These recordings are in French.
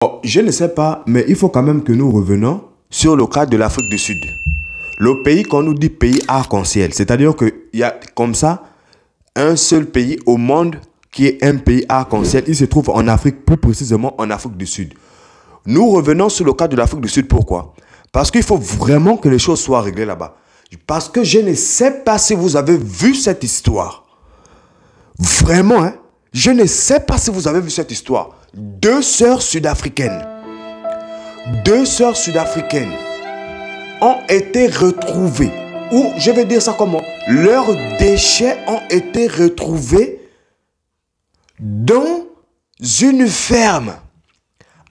Bon, je ne sais pas, mais il faut quand même que nous revenons sur le cas de l'Afrique du Sud. Le pays qu'on nous dit pays arc-en-ciel, c'est-à-dire qu'il y a comme ça un seul pays au monde qui est un pays arc-en-ciel. Il se trouve en Afrique, plus précisément en Afrique du Sud. Nous revenons sur le cas de l'Afrique du Sud. Pourquoi? Parce qu'il faut vraiment que les choses soient réglées là-bas. Parce que je ne sais pas si vous avez vu cette histoire. Vraiment, hein? Je ne sais pas si vous avez vu cette histoire. Deux sœurs sud-africaines ont été retrouvées. Ou, je vais dire ça comment? Leurs déchets ont été retrouvés dans une ferme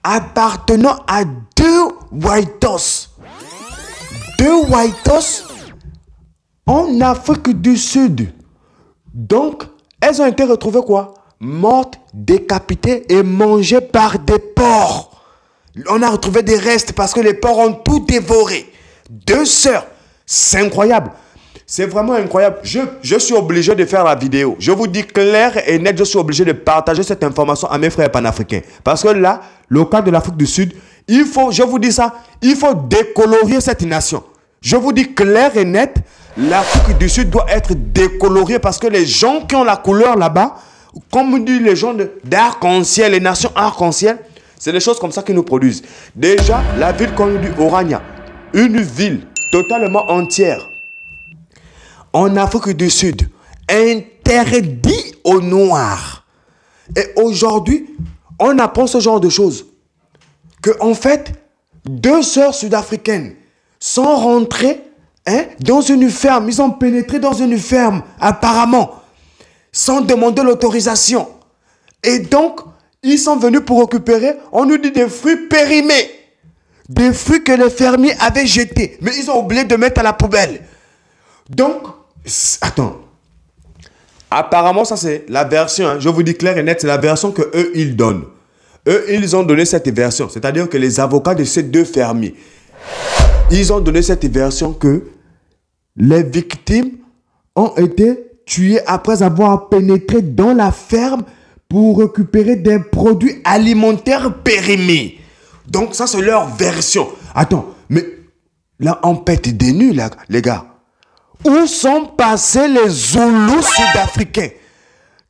appartenant à deux Whitos. Deux Whitos en Afrique du Sud. Donc, elles ont été retrouvées quoi? Mortes, décapitées et mangées par des porcs. On a retrouvé des restes parce que les porcs ont tout dévoré. Deux sœurs. C'est incroyable. C'est vraiment incroyable. Je suis obligé de faire la vidéo. Je vous dis clair et net, je suis obligé de partager cette information à mes frères panafricains. Parce que là, le cas de l'Afrique du Sud, il faut, je vous dis ça, il faut décolorier cette nation. Je vous dis clair et net, l'Afrique du Sud doit être décoloriée parce que les gens qui ont la couleur là-bas, comme on dit les gens d'arc-en-ciel, les nations arc-en-ciel, c'est des choses comme ça qui nous produisent. Déjà, la ville qu'on nous dit Orania, une ville totalement entière en Afrique du Sud, interdit aux Noirs. Et aujourd'hui, on apprend ce genre de choses. Que en fait, deux sœurs sud-africaines sont rentrées dans une ferme. Ils ont pénétré dans une ferme, apparemment, sans demander l'autorisation. Et donc, ils sont venus pour récupérer, on nous dit, des fruits périmés. Des fruits que les fermiers avaient jetés. Mais ils ont oublié de mettre à la poubelle. Donc, attends. Apparemment, ça c'est la version, hein, je vous dis clair et net, c'est la version que eux ils donnent. Eux, ils ont donné cette version. C'est-à-dire que les avocats de ces deux fermiers, ils ont donné cette version que les victimes ont été tuées après avoir pénétré dans la ferme pour récupérer des produits alimentaires périmés. Donc ça, c'est leur version. Attends, mais là, on pète des nues, là, les gars. Où sont passés les Zoulous sud-africains?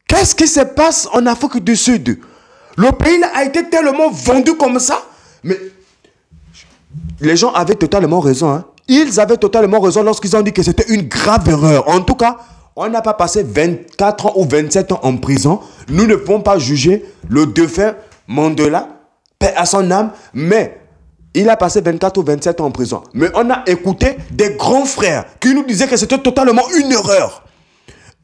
Qu'est-ce qui se passe en Afrique du Sud? Le pays là, a été tellement vendu comme ça. Mais les gens avaient totalement raison. Hein? Ils avaient totalement raison lorsqu'ils ont dit que c'était une grave erreur. En tout cas, on n'a pas passé 24 ans ou 27 ans en prison. Nous ne pouvons pas juger le défunt Mandela, paix à son âme, mais il a passé 24 ou 27 ans en prison. Mais on a écouté des grands frères qui nous disaient que c'était totalement une erreur.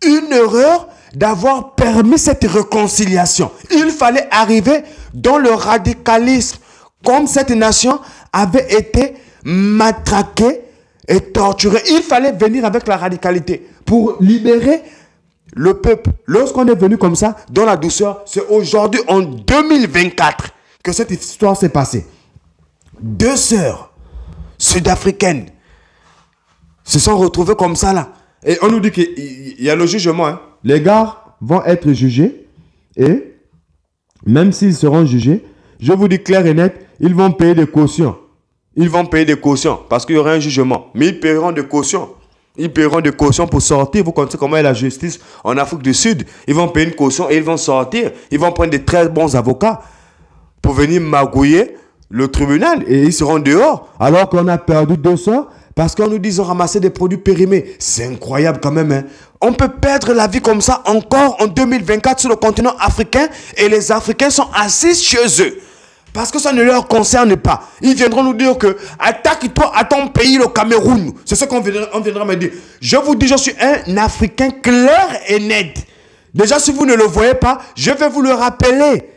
Une erreur d'avoir permis cette réconciliation. Il fallait arriver dans le radicalisme. Comme cette nation avait été matraquée et torturée. Il fallait venir avec la radicalité pour libérer le peuple. Lorsqu'on est venu comme ça, dans la douceur, c'est aujourd'hui, en 2024, que cette histoire s'est passée. Deux sœurs sud-africaines se sont retrouvées comme ça là. Et on nous dit qu'il y a le jugement. Hein. Les gars vont être jugés. Et même s'ils seront jugés, je vous dis clair et net, ils vont payer des cautions. Ils vont payer des cautions parce qu'il y aura un jugement. Mais ils paieront des cautions. Ils paieront des cautions pour sortir. Vous connaissez comment est la justice en Afrique du Sud. Ils vont payer une caution et ils vont sortir. Ils vont prendre des très bons avocats pour venir magouiller le tribunal et ils seront dehors. Alors qu'on a perdu deux sœurs parce qu'on nous dit qu'ils ont ramassé des produits périmés. C'est incroyable quand même. Hein? On peut perdre la vie comme ça encore en 2024 sur le continent africain et les Africains sont assis chez eux. Parce que ça ne leur concerne pas. Ils viendront nous dire que attaque-toi à ton pays, le Cameroun. C'est ce qu'on viendra me dire. Je vous dis, je suis un Africain clair et net. Déjà, si vous ne le voyez pas, je vais vous le rappeler.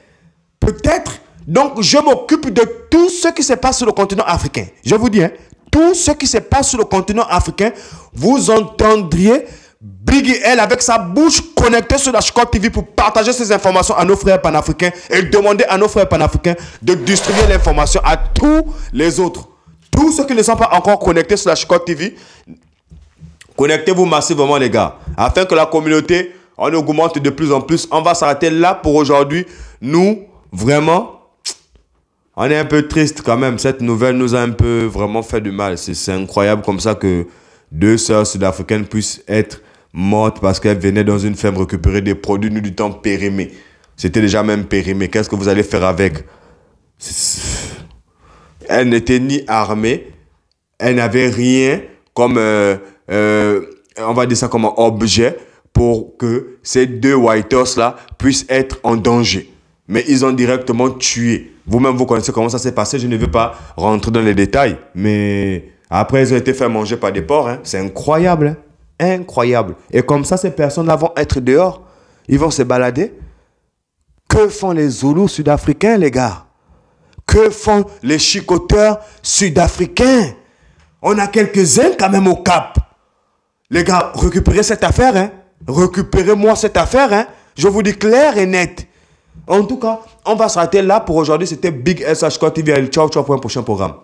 Peut-être. Donc, je m'occupe de tout ce qui se passe sur le continent africain. Je vous dis, hein, tout ce qui se passe sur le continent africain, vous entendriez Biggie L avec sa bouche connectée sur la Chicotte TV pour partager ces informations à nos frères panafricains et demander à nos frères panafricains de distribuer l'information à tous les autres. Tous ceux qui ne sont pas encore connectés sur la Chicotte TV, connectez-vous massivement les gars, afin que la communauté, on augmente de plus en plus. On va s'arrêter là pour aujourd'hui. Nous, vraiment, On est un peu triste quand même. Cette nouvelle nous a un peu vraiment fait du mal. C'est incroyable comme ça que 2 sœurs sud-africaines puissent être mortes parce qu'elles venaient dans une ferme récupérer des produits nous du temps périmés. C'était déjà même périmé. Qu'est-ce que vous allez faire avec? Elles n'étaient ni armées. Elles n'avaient rien comme, on va dire ça comme un objet pour que ces 2 whiters là puissent être en danger. Mais ils ont directement tué. Vous-même, vous connaissez comment ça s'est passé. Je ne veux pas rentrer dans les détails. Mais après, ils ont été fait manger par des porcs. Hein. C'est incroyable. Hein. Incroyable. Et comme ça, ces personnes-là vont être dehors. Ils vont se balader. Que font les Zoulous sud-africains, les gars? Que font les chicoteurs sud-africains? On a quelques-uns quand même au Cap. Les gars, récupérez cette affaire. Hein. Récupérez-moi cette affaire. Hein. Je vous dis clair et net. En tout cas, on va s'arrêter là pour aujourd'hui. C'était Big SH TV. Ciao, ciao pour un prochain programme.